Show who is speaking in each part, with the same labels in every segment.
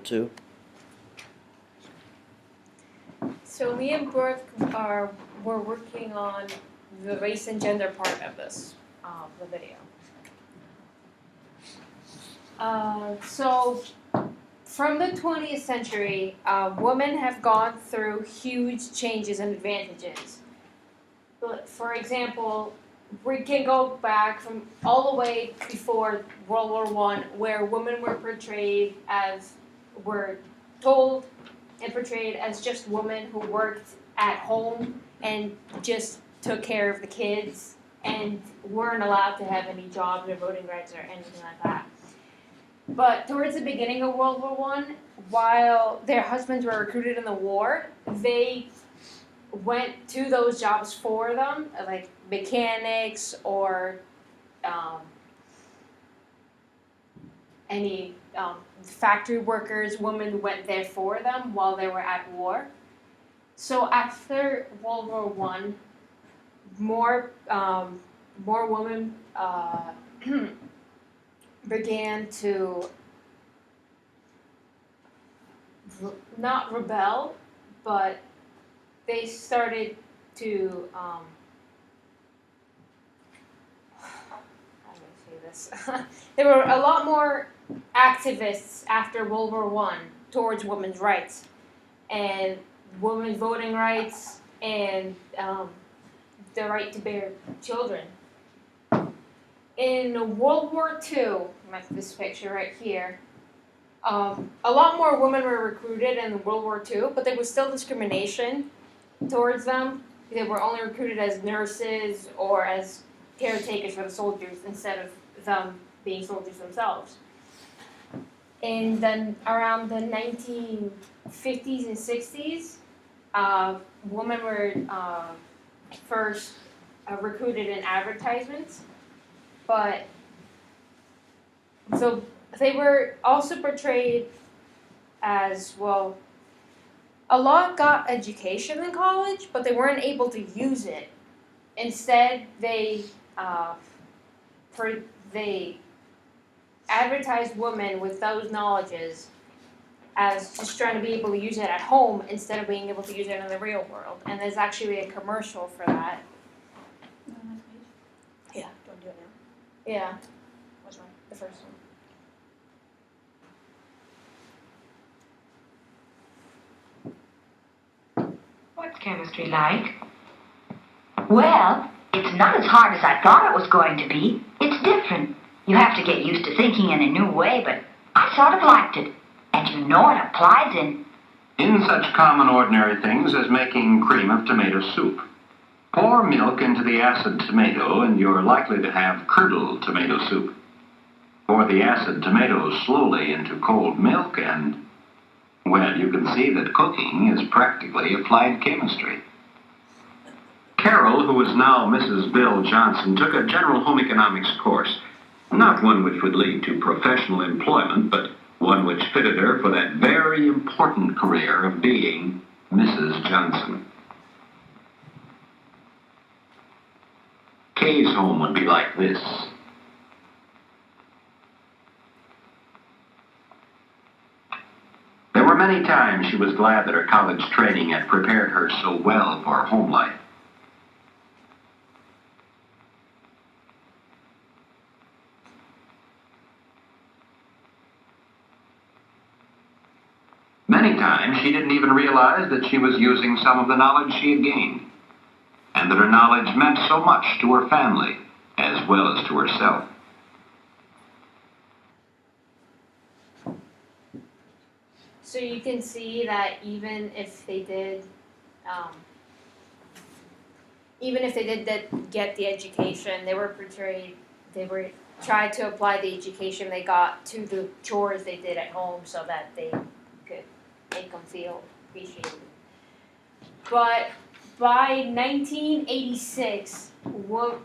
Speaker 1: Two.
Speaker 2: So me and Brooke we're working on the race and gender part of this, the video. So from the 20th century, women have gone through huge changes and advantages. But for example, we can go back from all the way before World War I, where women were told and portrayed as just women who worked at home and just took care of the kids and weren't allowed to have any jobs or voting rights or anything like that. But towards the beginning of World War I, while their husbands were recruited in the war, they went to those jobs for them, like mechanics or any factory workers. Women went there for them while they were at war. So after World War I, more women began to not rebel, but they started to how do I say this? There were a lot more activists after World War I towards women's rights and women's voting rights and the right to bear children. In World War II, like this picture right here, a lot more women were recruited in World War II, but there was still discrimination towards them. They were only recruited as nurses or as caretakers for the soldiers instead of them being soldiers themselves. And then around the 1950s and 60s, women were first recruited in advertisements, but so they were also portrayed as, well, a lot got education in college, but they weren't able to use it. Instead, they advertised women with those knowledges as just trying to be able to use it at home instead of being able to use it in the real world. And there's actually a commercial for that.
Speaker 3: Yeah. Do you want to do it now?
Speaker 2: Yeah,
Speaker 3: Which one?
Speaker 2: the first one.
Speaker 4: What's chemistry like? Well, it's not as hard as I thought it was going to be. It's different. You have to get used to thinking in a new way, but I sort of liked it. And you know it applies
Speaker 5: in such common ordinary things as making cream of tomato soup. Pour milk into the acid tomato and you're likely to have curdled tomato soup. Pour the acid tomatoes slowly into cold milk and, well, you can see that cooking is practically applied chemistry. Carol, who is now Mrs. Bill Johnson, took a general home economics course. Not one which would lead to professional employment, but one which fitted her for that very important career of being Mrs. Johnson. Kay's home would be like this. There were many times she was glad that her college training had prepared her so well for home life. Many times she didn't even realize that she was using some of the knowledge she had gained, and that her knowledge meant so much to her family as well as to herself.
Speaker 2: So you can see that even if they did get the education, they were tried to apply the education they got to the chores they did at home so that they could make them feel appreciated. But by 1986, more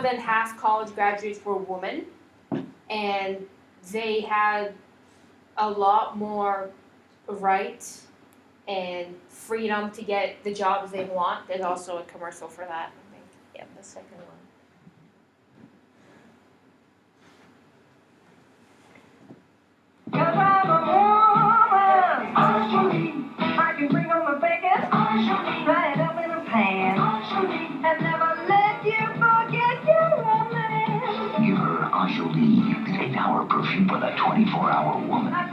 Speaker 2: than half college graduates were women, and they had a lot more rights and freedom to get the jobs they want. There's also a commercial for that, I think. Yeah, the second one.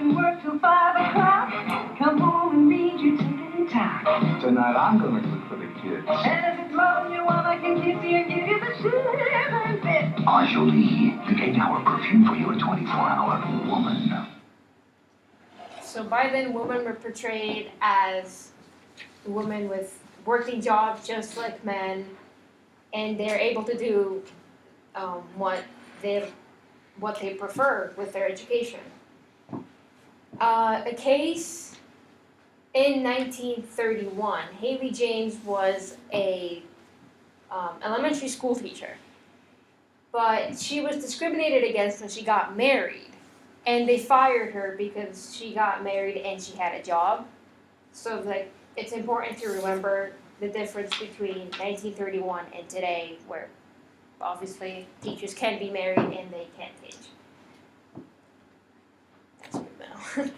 Speaker 1: can work till 5 o'clock. Come home and read your ticket talk.
Speaker 6: Tonight I'm gonna cook for the kids.
Speaker 1: And if it's love you want, I can kiss you and give you the shivers bit.
Speaker 6: Enjoli, the 8-hour perfume for your 24-hour woman.
Speaker 2: So by then, women were portrayed as women with working jobs just like men, and they're able to do what they prefer with their education. A case in 1931, Haley James was a elementary school teacher, but she was discriminated against when she got married. And they fired her because she got married and she had a job. So like it's important to remember the difference between 1931 and today, where obviously teachers can be married and they can teach. That's good now.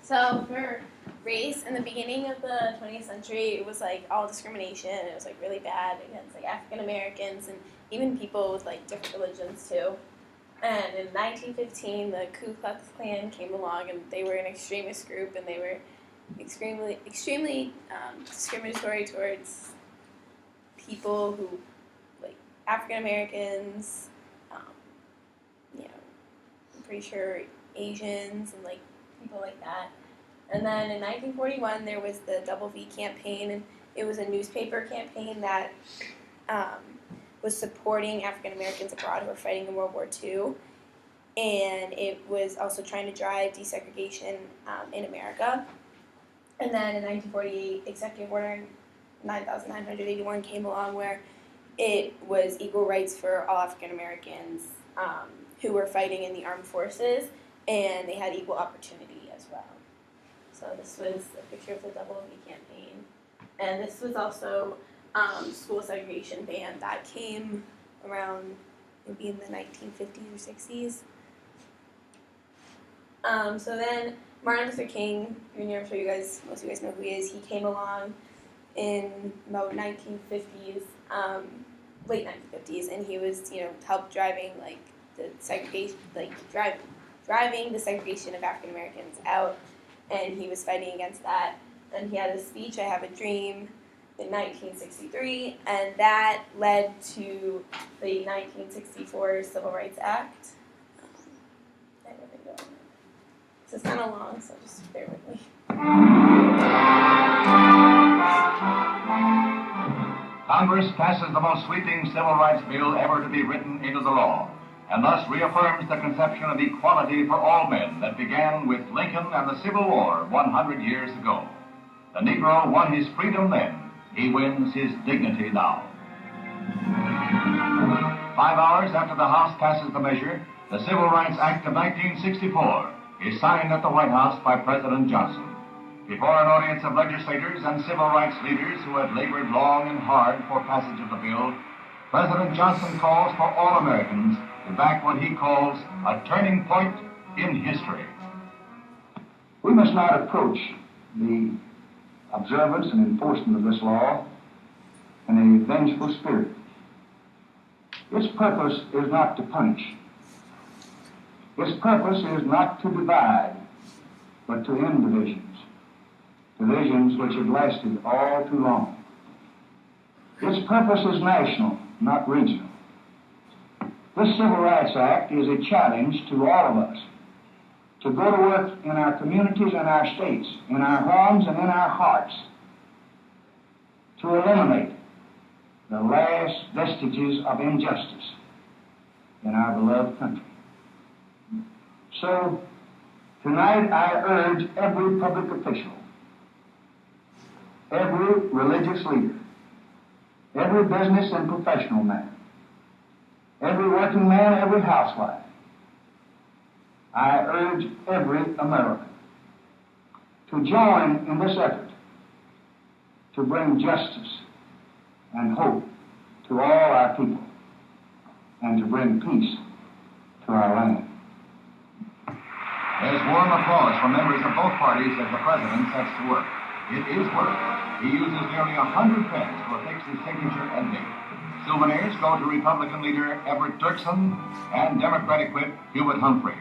Speaker 3: So for race, in the beginning of the 20th century, it was like all discrimination. It was like really bad against like African Americans and even people with like different religions too. And in 1915, the Ku Klux Klan came along, and they were an extremist group, and they were extremely discriminatory towards people who, like African Americans, I'm pretty sure Asians and like people like that. And then in 1941, there was the Double V campaign, and it was a newspaper campaign that was supporting African Americans abroad who were fighting in World War II. And it was also trying to drive desegregation in America. And then in 1948, Executive Order 9981 came along, where it was equal rights for all African Americans who were fighting in the armed forces, and they had equal opportunity as well. So this was a picture of the Double V campaign. And this was also school segregation ban that came around maybe in the 1950s or 60s. So then Martin Luther King Jr., I'm sure most of you guys know who he is. He came along in about 1950s, late 1950s, and he was helped driving like the segregation, like driving the segregation of African Americans out, and he was fighting against that. And he had a speech, "I Have a Dream," in 1963, and that led to the 1964 Civil Rights Act. So it's kind of long, so just bear with me.
Speaker 7: Congress passes the most sweeping civil rights bill ever to be written into the law, and thus reaffirms the conception of equality for all men that began with Lincoln and the Civil War 100 years ago. The Negro won his freedom then. He wins his dignity now. 5 hours after the House passes the measure, the Civil Rights Act of 1964 is signed at the White House by President Johnson. Before an audience of legislators and civil rights leaders who had labored long and hard for passage of the bill, President Johnson calls for all Americans to back what he calls a turning point in history.
Speaker 6: We must not approach the observance and enforcement of this law in a vengeful spirit. Its purpose is not to punish. Its purpose is not to divide, but to end divisions, divisions which have lasted all too long. Its purpose is national, not regional. This Civil Rights Act is a challenge to all of us to go to work in our communities and our states, in our homes and in our hearts, to eliminate the last vestiges of injustice in our beloved country. So, tonight I urge every public official, every religious leader, every business and professional man, every working man, every housewife, I urge every American to join in this effort to bring justice and hope to all our people and to bring peace to our land.
Speaker 7: There's warm applause from members of both parties as the president sets to work. It is work. He uses nearly 100 pens to affix his signature and date. Souvenirs go to Republican leader Everett Dirksen and Democratic whip Hubert Humphrey.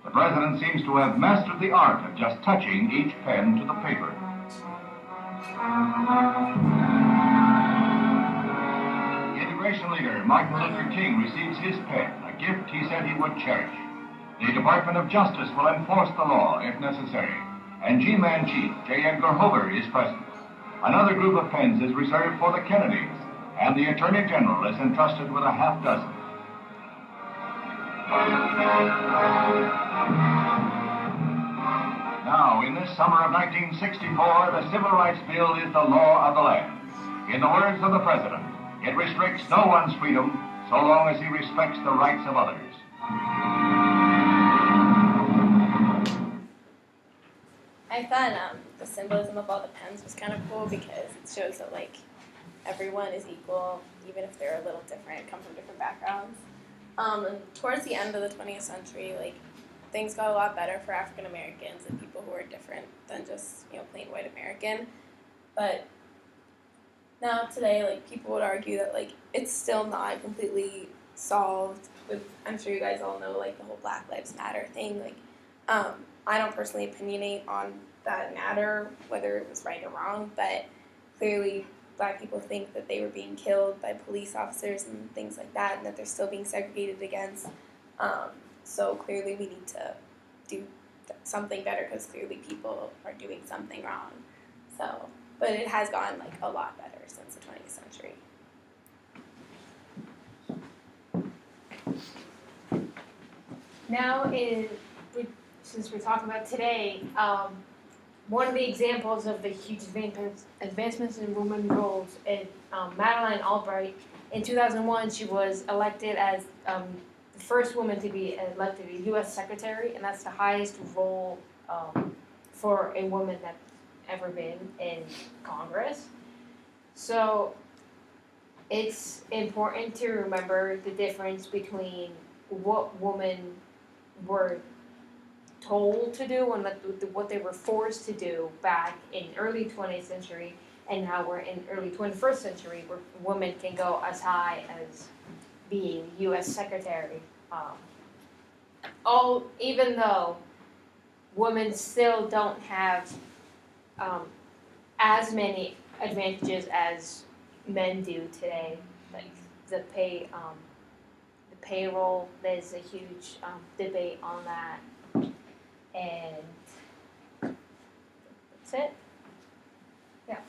Speaker 7: The president seems to have mastered the art of just touching each pen to the paper. Immigration leader Martin Luther King receives his pen, a gift he said he would cherish. The Department of Justice will enforce the law if necessary, and G-Man Chief J. Edgar Hoover is present. Another group of pens is reserved for the Kennedys, and the Attorney General is entrusted with a half dozen. Now, in this summer of 1964, the Civil Rights Bill is the law of the land. In the words of the President, it restricts no one's freedom so long as he respects the rights of others.
Speaker 3: I thought the symbolism of all the pens was kind of cool because it shows that like everyone is equal, even if they're a little different, come from different backgrounds. And towards the end of the 20th century, like things got a lot better for African Americans and people who are different than just plain white American. But now today, like people would argue that like it's still not completely solved. With I'm sure you guys all know like the whole Black Lives Matter thing. Like I don't personally opinionate on that matter, whether it was right or wrong, but clearly Black people think that they were being killed by police officers and things like that, and that they're still being segregated against. So clearly we need to do something better because clearly people are doing something wrong. So, but it has gotten like a lot better since the 20th century.
Speaker 2: Now, since we're talking about today, one of the examples of the huge advancements in women's roles is Madeleine Albright. In 2001, she was elected as the first woman to be elected a U.S. Secretary, and that's the highest role for a woman that's ever been in Congress. So it's important to remember the difference between what women were told to do and what they were forced to do back in early 20th century, and now we're in early 21st century where women can go as high as being U.S. Secretary. Even though women still don't have as many advantages as men do today, like the payroll. There's a huge debate on that, and that's it. Yeah.